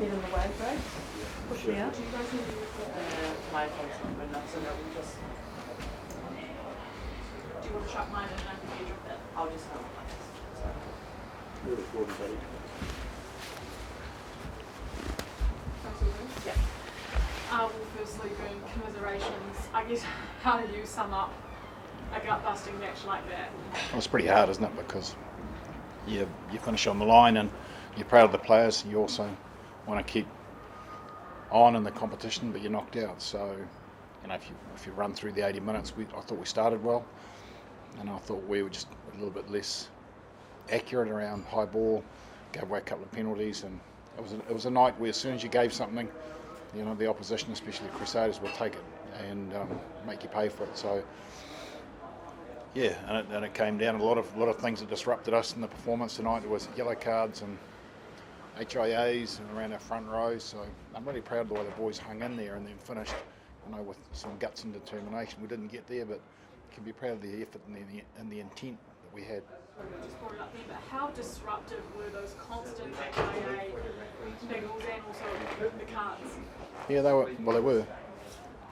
Get in the way, Greg. Push me out. My phone's not good enough, so no, we just. Do you want to chuck mine in and I can drop that? I'll just help like this. You're recording, buddy. Yeah. Well, firstly, Vern, commiserations. I guess, how do you sum up a gut-busting match like that? Well, it's pretty hard, isn't it? Because you finish on the line and you're proud of the players. You also want to keep on in the competition, but you're knocked out. So, if you run through the 80 minutes, I thought we started well, and I thought we were just a little bit less accurate around high ball, gave away a couple of penalties, and it was a night where as soon as you gave something, the opposition, especially the Crusaders, will take it and make you pay for it. So, yeah, and it came down to a lot of things that disrupted us in the performance tonight. There was yellow cards and HIAs around our front row. So I'm really proud of the way the boys hung in there and then finished, with some guts and determination. We didn't get there, but you can be proud of the effort and the intent that we had. Just brought it up there, but how disruptive were those constant HIA niggles and also the cards? Yeah, they were. Well, they were.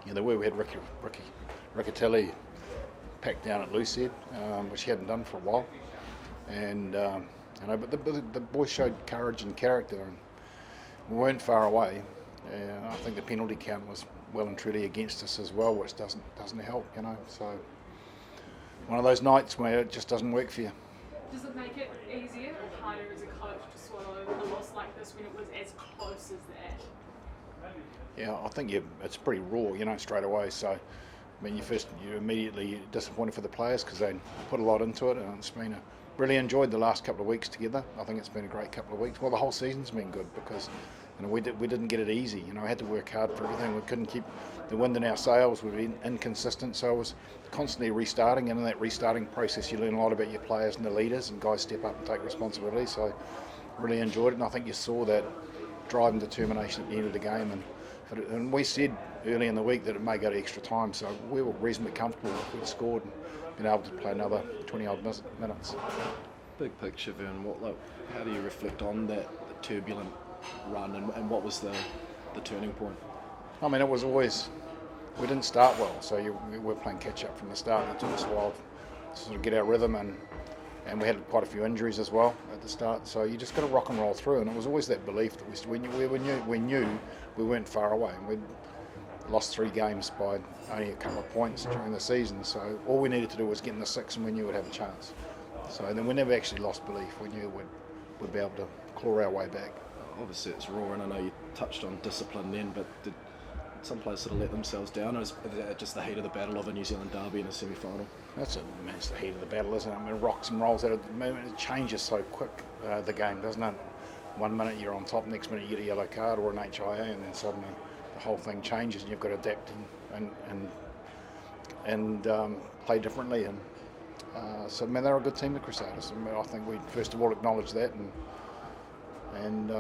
Yeah, they were. We had Riccatelli packed down at loose head, which he hadn't done for a while, and but the boys showed courage and character, and we weren't far away. I think the penalty count was well and truly against us as well, which doesn't help, So one of those nights where it just doesn't work for you. Does it make it easier or harder as a coach to swallow a loss like this when it was as close as that? Yeah, I think it's pretty raw, straight away. So, you're immediately disappointed for the players because they put a lot into it, and it's been really enjoyed the last couple of weeks together. I think it's been a great couple of weeks. Well, the whole season's been good because we didn't get it easy. We had to work hard for everything. We couldn't keep the wind in our sails. We've been inconsistent, so it was constantly restarting. And in that restarting process, you learn a lot about your players and the leaders, and guys step up and take responsibility. So, really enjoyed it, and I think you saw that drive and determination at the end of the game. And we said early in the week that it may go to extra time, so we were reasonably comfortable if we'd scored and been able to play another 20-odd minutes. Big picture, Vern, how do you reflect on the turbulent run, and what was the turning point? It was always, we didn't start well, so we were playing catch-up from the start. It took us a while to sort of get our rhythm, and we had quite a few injuries as well at the start, so you just got to rock and roll through, and it was always that belief that we knew we weren't far away, and we'd lost 3 games by only a couple of points during the season, so all we needed to do was get in the 6 and we knew we'd have a chance. So then we never actually lost belief. We knew we'd be able to claw our way back. Obviously it's raw, and I know you touched on discipline then, but did some players sort of let themselves down, or is that just the heat of the battle of a New Zealand derby in a semi-final? It's the heat of the battle, isn't it? Rocks and rolls at the moment. It changes so quick, the game, doesn't it? 1 minute you're on top, next minute you get a yellow card or an HIA, and then suddenly the whole thing changes, and you've got to adapt and play differently. And so they're a good team, the Crusaders. I think we first of all acknowledge that, and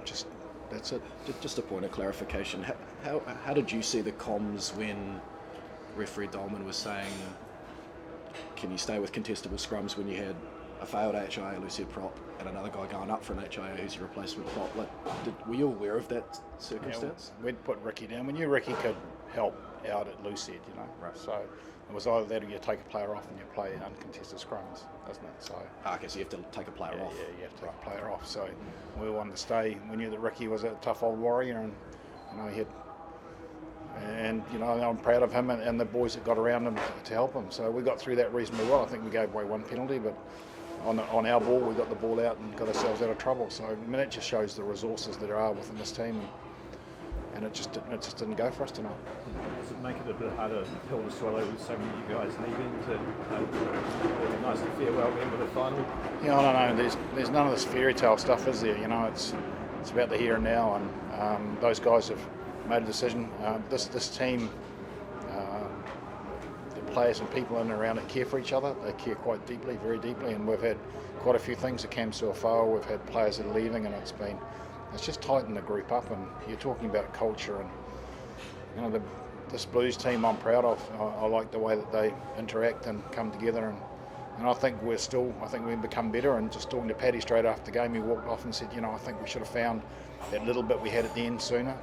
just that's it. Just a point of clarification. How did you see the comms when referee Dolman was saying, can you stay with contestable scrums when you had a failed HIA, loose head prop, and another guy going up for an HIA who's your replacement prop? Were you aware of that circumstance? Yeah, we'd put Ricky down. We knew Ricky could help out at loose head, Right. So it was either that or you take a player off and you play uncontested scrums, doesn't it? So Okay, so you have to take a player off. Yeah, you have to take a player off. So we wanted to stay. We knew that Ricky was a tough old warrior, and he had. And I'm proud of him and the boys that got around him to help him. So we got through that reasonably well. I think we gave away 1 penalty, but on our ball we got the ball out and got ourselves out of trouble. So it just shows the resources that there are within this team, and it just didn't go for us tonight. Does it make it a bit harder pill to swallow with so many of you guys leaving to nice and farewell then with the final? Yeah, I don't know. There's none of this fairy tale stuff, is there? It's about the here and now, and those guys have made a decision. This team, the players and people in and around it care for each other. They care quite deeply, very deeply, and we've had quite a few things that came so far. We've had players that are leaving, and it's just tightened the group up. And you're talking about culture, and this Blues team I'm proud of. I like the way that they interact and come together, And I think we've become better. And just talking to Paddy straight after the game, he walked off and said, I think we should have found that little bit we had at the end sooner.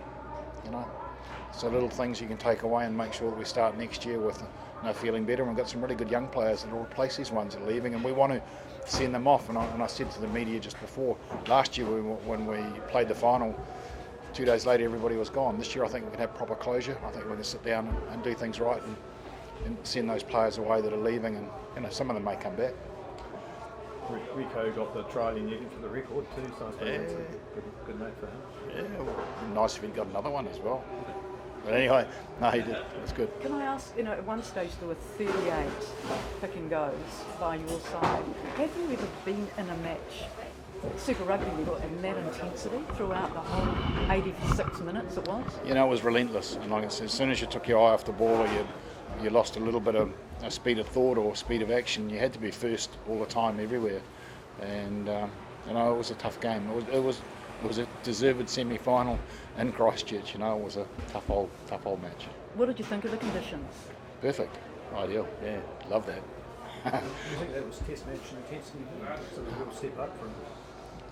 So little things you can take away and make sure that we start next year with feeling better. And we've got some really good young players that will replace these ones that are leaving, and we want to send them off. And I said to the media just before, last year when we played the final, 2 days later everybody was gone. This year I think we can have proper closure. I think we can sit down and do things right and send those players away that are leaving, and some of them may come back. Rico got the trial in Newton for the record too, so I suppose that's a good note for him. Yeah, well, nice if he'd got another one as well. But anyway, no, he did. That's good. Can I ask, at one stage there were 38 pick and goes by your side. Have you ever been in a match, Super Rugby level, in that intensity throughout the whole 86 minutes it was? It was relentless. And like I said, as soon as you took your eye off the ball or you lost a little bit of speed of thought or speed of action, you had to be first all the time, everywhere. And it was a tough game. It was a deserved semi-final in Christchurch. It was a tough old match. What did you think of the conditions? Perfect, ideal. Yeah, love that. Do you think that was test match intensity? So a real step up from.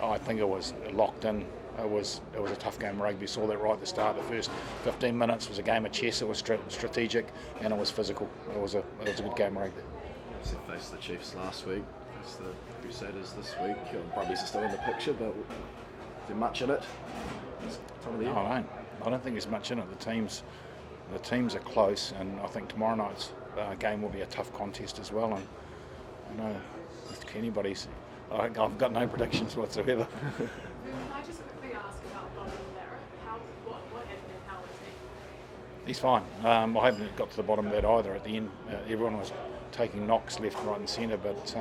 I think it was locked in. It was a tough game of rugby. Saw that right at the start. The first 15 minutes was a game of chess. It was strategic and it was physical. It was a good game of rugby. So faced the Chiefs last week, faced the Crusaders this week. Brumbies are still in the picture, but is there much in it? No, I don't think there's much in it. The teams are close, and I think tomorrow night's game will be a tough contest as well. And if anybody's, I've got no predictions whatsoever. Can I just quickly ask about Bob Lara? What happened and how is he? He's fine. I haven't got to the bottom of that either. At the end, everyone was taking knocks left, right and centre, but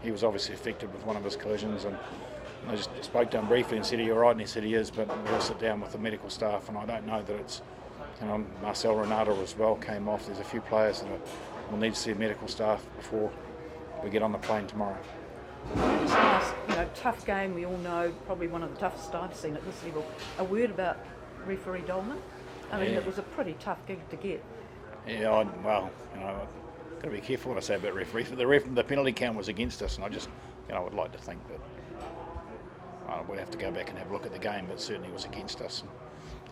he was obviously affected with one of his collisions, and I just spoke to him briefly and said, "Are you all right?" And he said he is, but we'll sit down with the medical staff, and I don't know that it's, Marcel Renato as well came off. There's a few players that will need to see medical staff before we get on the plane tomorrow. Can I just ask, tough game, we all know, probably one of the toughest I've seen at this level. A word about referee Dolman? It was a pretty tough gig to get. Yeah, I've got to be careful what I say about referees. The penalty count was against us, and I just, would like to think that we'd have to go back and have a look at the game, but certainly it was against us.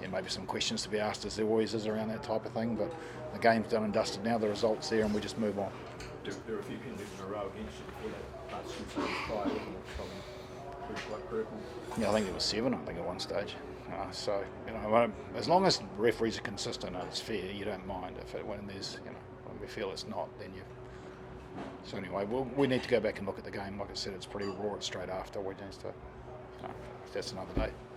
And maybe some questions to be asked, as there always is around that type of thing, but the game's done and dusted now, the result's there, and we just move on. There were a few penalties in a row against you before that last try, wasn't it? Probably quite critical. Yeah, I think it was 7, at one stage. So, as long as referees are consistent and it's fair, you don't mind. When we feel it's not, then you. So anyway, we need to go back and look at the game. Like I said, it's pretty raw. It's straight after. We need to. That's another day.